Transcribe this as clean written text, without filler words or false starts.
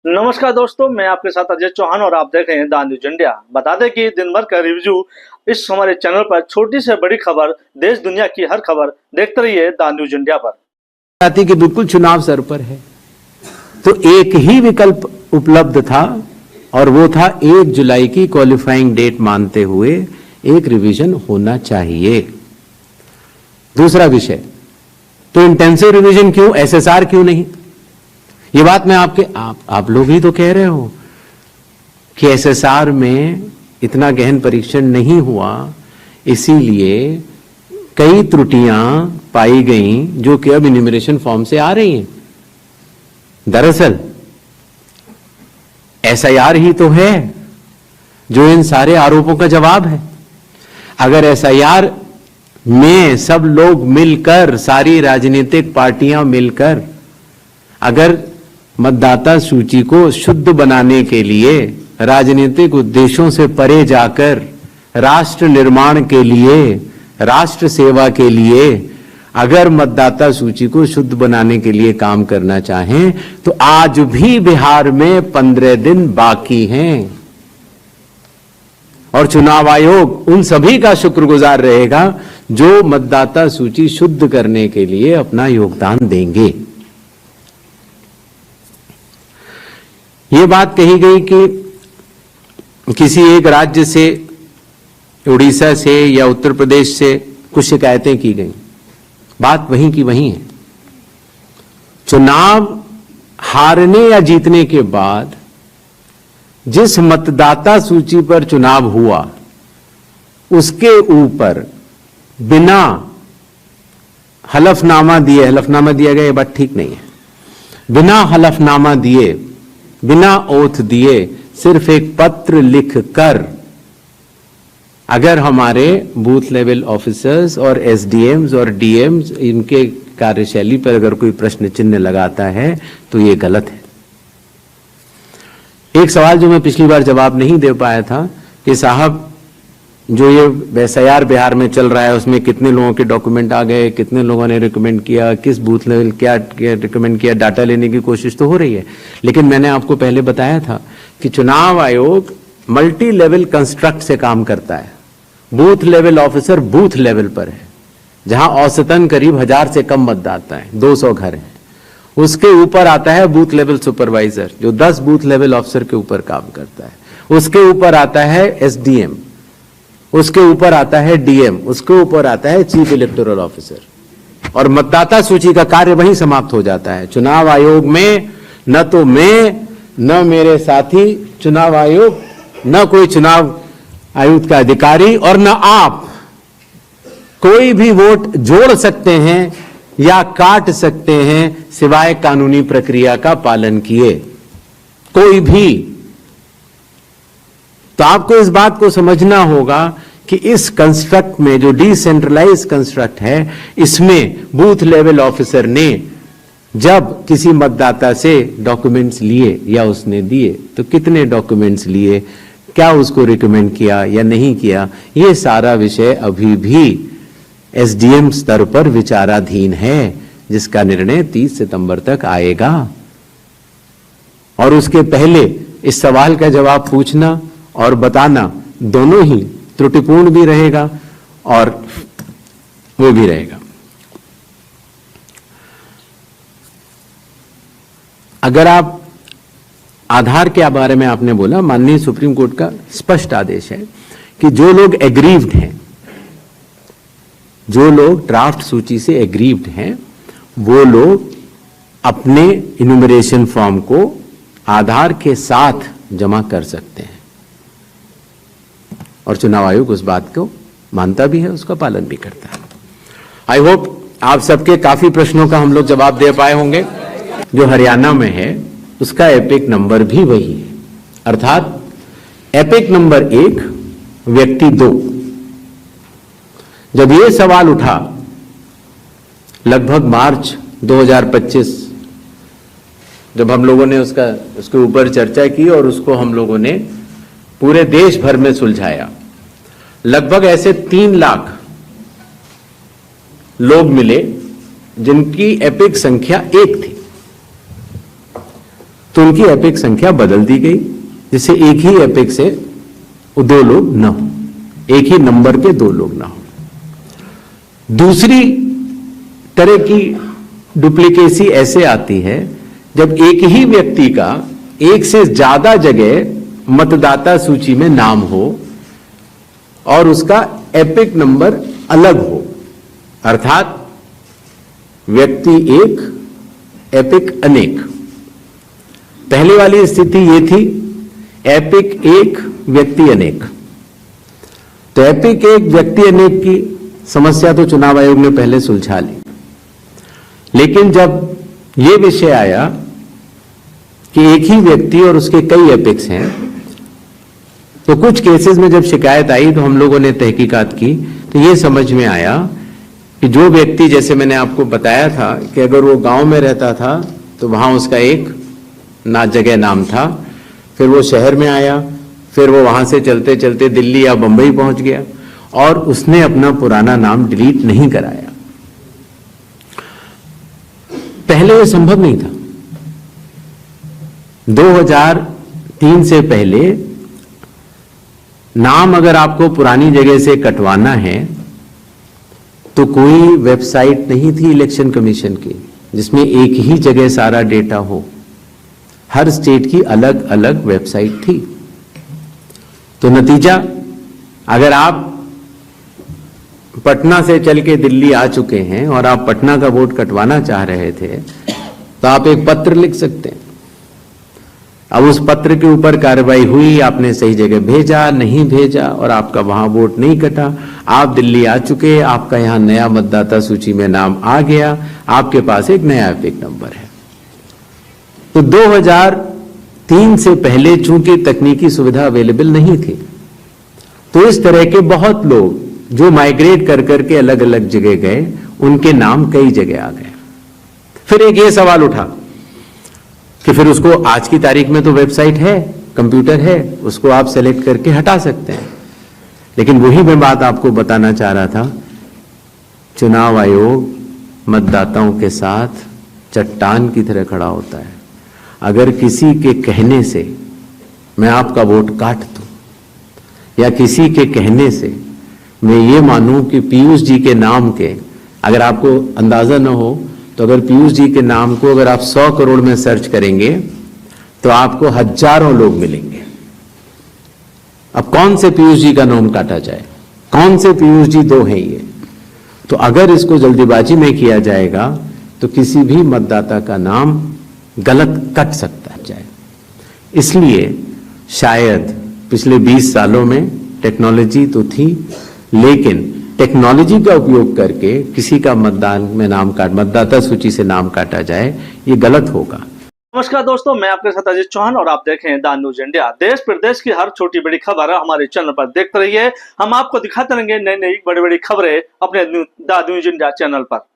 नमस्कार दोस्तों, मैं आपके साथ अजय चौहान और आप देख रहे हैं द न्यूज इंडिया। बता दें कि दिन भर का रिव्यू इस हमारे चैनल पर छोटी से बड़ी खबर, देश दुनिया की हर खबर देखते रहिए द न्यूज इंडिया पर। कि बिल्कुल चुनाव सर पर है, तो एक ही विकल्प उपलब्ध था और वो था 1 जुलाई की क्वालिफाइंग डेट मानते हुए एक रिवीजन होना चाहिए। दूसरा विषय, तो इंटेंसिव रिवीजन क्यों, एसएसआर क्यों नहीं? ये बात मैं आप लोग ही तो कह रहे हो कि एसएसआर में इतना गहन परीक्षण नहीं हुआ, इसीलिए कई त्रुटियां पाई गईं जो कि अब इन्यूमरेशन फॉर्म से आ रही हैं। दरअसल एसआईआर ही तो है जो इन सारे आरोपों का जवाब है। अगर एसआईआर में सब लोग मिलकर, सारी राजनीतिक पार्टियां मिलकर अगर मतदाता सूची को शुद्ध बनाने के लिए, राजनीतिक उद्देश्यों से परे जाकर राष्ट्र निर्माण के लिए, राष्ट्र सेवा के लिए अगर मतदाता सूची को शुद्ध बनाने के लिए काम करना चाहें, तो आज भी बिहार में 15 दिन बाकी हैं और चुनाव आयोग उन सभी का शुक्रगुजार रहेगा जो मतदाता सूची शुद्ध करने के लिए अपना योगदान देंगे। ये बात कही गई कि किसी एक राज्य से, उड़ीसा से या उत्तर प्रदेश से कुछ शिकायतें की गई। बात वहीं की वहीं है। चुनाव हारने या जीतने के बाद जिस मतदाता सूची पर चुनाव हुआ उसके ऊपर बिना हलफनामा दिए, हलफनामा दिया गया ये बात ठीक नहीं है, बिना हलफनामा दिए, बिना ओथ दिए, सिर्फ एक पत्र लिखकर अगर हमारे बूथ लेवल ऑफिसर्स और एसडीएम्स और डीएम्स इनके कार्यशैली पर अगर कोई प्रश्न चिन्ह लगाता है तो ये गलत है। एक सवाल जो मैं पिछली बार जवाब नहीं दे पाया था कि साहब जो ये एसआईआर बिहार में चल रहा है उसमें कितने लोगों के डॉक्यूमेंट आ गए, कितने लोगों ने रिकमेंड किया, किस बूथ लेवल क्या रिकमेंड किया, डाटा लेने की कोशिश तो हो रही है। लेकिन मैंने आपको पहले बताया था कि चुनाव आयोग मल्टी लेवल कंस्ट्रक्ट से काम करता है। Booth level officer booth level पर है, जहां औसतन करीब 1000 से कम मतदाता है, 200 घर हैं। उसके ऊपर आता है बूथ लेवल सुपरवाइजर जो 10 बूथ लेवल ऑफिसर के ऊपर काम करता है। उसके ऊपर आता है एसडीएम, उसके ऊपर आता है डीएम, उसके ऊपर आता है चीफ इलेक्टोरल ऑफिसर, और मतदाता सूची का कार्य वहीं समाप्त हो जाता है। चुनाव आयोग में न तो मैं, न मेरे साथी चुनाव आयोग, न कोई चुनाव आयुक्त का अधिकारी और न आप कोई भी वोट जोड़ सकते हैं या काट सकते हैं सिवाय कानूनी प्रक्रिया का पालन किए, कोई भी। तो आपको इस बात को समझना होगा कि इस कंस्ट्रक्ट में, जो डिसेंट्रलाइज कंस्ट्रक्ट है, इसमें बूथ लेवल ऑफिसर ने जब किसी मतदाता से डॉक्यूमेंट्स लिए या उसने दिए तो कितने डॉक्यूमेंट्स लिए, क्या उसको रिकमेंड किया या नहीं किया, यह सारा विषय अभी भी एसडीएम स्तर पर विचाराधीन है, जिसका निर्णय 30 सितंबर तक आएगा। और उसके पहले इस सवाल का जवाब पूछना और बताना दोनों ही त्रुटिपूर्ण भी रहेगा और वो भी रहेगा। अगर आप आधार के बारे में आपने बोला, माननीय सुप्रीम कोर्ट का स्पष्ट आदेश है कि जो लोग एग्रीव्ड हैं, जो लोग ड्राफ्ट सूची से एग्रीव्ड हैं, वो लोग अपने इन्यूमरेशन फॉर्म को आधार के साथ जमा कर सकते हैं और चुनाव आयोग उस बात को मानता भी है, उसका पालन भी करता है। आई होप आप सबके काफी प्रश्नों का हम लोग जवाब दे पाए होंगे। जो हरियाणा में है उसका एपिक नंबर भी वही है, अर्थात एपिक नंबर 1 व्यक्ति 2। जब ये सवाल उठा लगभग मार्च 2025, जब हम लोगों ने उसके ऊपर चर्चा की और उसको हम लोगों ने पूरे देश भर में सुलझाया, लगभग ऐसे 3 लाख लोग मिले जिनकी एपिक संख्या 1 थी। तो उनकी एपिक संख्या बदल दी गई, जिससे एक ही एपिक से दो लोग न हो, एक ही नंबर के दो लोग ना हो। दूसरी तरह की डुप्लीकेसी ऐसे आती है जब एक ही व्यक्ति का एक से ज्यादा जगह मतदाता सूची में नाम हो और उसका एपिक नंबर अलग हो, अर्थात व्यक्ति एक, एपिक अनेक। पहले वाली स्थिति यह थी एपिक एक, व्यक्ति अनेक। तो एपिक एक, व्यक्ति अनेक की समस्या तो चुनाव आयोग ने पहले सुलझा ली, लेकिन जब यह विषय आया कि एक ही व्यक्ति और उसके कई एपिक्स हैं, तो कुछ केसेस में जब शिकायत आई तो हम लोगों ने तहकीकात की, तो यह समझ में आया कि जो व्यक्ति, जैसे मैंने आपको बताया था कि अगर वो गांव में रहता था तो वहां उसका एक जगह नाम था, फिर वो शहर में आया, फिर वो वहां से चलते चलते दिल्ली या बंबई पहुंच गया और उसने अपना पुराना नाम डिलीट नहीं कराया। पहले यह संभव नहीं था। 2003 से पहले नाम अगर आपको पुरानी जगह से कटवाना है तो कोई वेबसाइट नहीं थी इलेक्शन कमीशन की जिसमें एक ही जगह सारा डेटा हो। हर स्टेट की अलग अलग वेबसाइट थी। तो नतीजा, अगर आप पटना से चल के दिल्ली आ चुके हैं और आप पटना का वोट कटवाना चाह रहे थे तो आप एक पत्र लिख सकते हैं। अब उस पत्र के ऊपर कार्रवाई हुई, आपने सही जगह भेजा, नहीं भेजा और आपका वहां वोट नहीं कटा, आप दिल्ली आ चुके, आपका यहां नया मतदाता सूची में नाम आ गया, आपके पास एक नया एपिक नंबर है। तो 2003 से पहले चूंकि तकनीकी सुविधा अवेलेबल नहीं थी, तो इस तरह के बहुत लोग जो माइग्रेट कर करके अलग अलग जगह गए, उनके नाम कई जगह आ गए। फिर एक ये सवाल उठा कि फिर उसको आज की तारीख में तो वेबसाइट है, कंप्यूटर है, उसको आप सेलेक्ट करके हटा सकते हैं। लेकिन वही मैं बात आपको बताना चाह रहा था, चुनाव आयोग मतदाताओं के साथ चट्टान की तरह खड़ा होता है। अगर किसी के कहने से मैं आपका वोट काट दूं या किसी के कहने से मैं ये मानूं कि पीयूष जी के नाम के, अगर आपको अंदाजा न हो तो अगर पीयूष जी के नाम को अगर आप 100 करोड़ में सर्च करेंगे तो आपको हजारों लोग मिलेंगे। अब कौन से पीयूष जी का नाम काटा जाए, कौन से पीयूष जी दो हैं ये? तो अगर इसको जल्दीबाजी में किया जाएगा तो किसी भी मतदाता का नाम गलत कट सकता है। इसलिए शायद पिछले 20 सालों में टेक्नोलॉजी तो थी, लेकिन टेक्नोलॉजी का उपयोग करके किसी का मतदाता सूची से नाम काटा जाए, ये गलत होगा। नमस्कार दोस्तों, मैं आपके साथ अजीत चौहान और आप देख रहे हैं द न्यूज इंडिया। देश प्रदेश की हर छोटी बड़ी खबर हमारे चैनल पर देखते रहिए। हम आपको दिखाते रहेंगे नई नई बड़ी बड़ी खबरें अपने द न्यूज इंडिया चैनल पर।